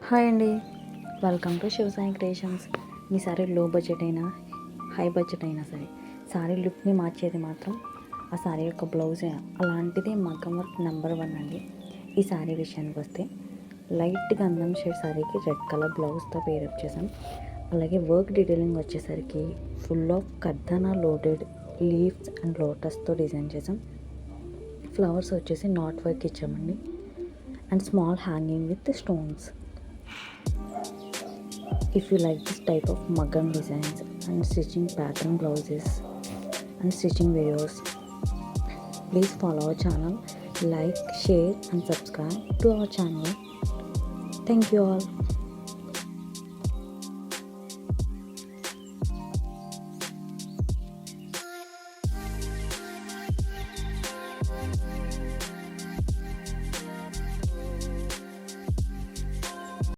Hi అండి. Welcome to Shiva Sai creations. Me sorry లో budget అయినా హై బడ్జెట్ అయినా సరే సారీ లుక్ని మార్చేది మాత్రం ఆ సారీ యొక్క బ్లౌజే. అలాంటిది మగ్గం వర్క్ నెంబర్ 1 అండి. ఈ సారీ విషయానికి వస్తే లైట్ గంధం షేడ్ సారీకి రెడ్ కలర్ బ్లౌజ్తో పేరప్ చేసాం. అలాగే వర్క్ డీటెయిలింగ్ వచ్చేసరికి ఫుల్ ఆఫ్ కర్దానా లోడెడ్ లీవ్స్ అండ్ లోటస్తో డిజైన్ చేసాం. ఫ్లవర్స్ వచ్చేసి నాట్ వర్క్ ఇచ్చామండి and small hanging with stones. If you like this type of maggam designs and stitching pattern blouses and stitching videos, please follow our channel, like, share and subscribe to our channel. Thank you all.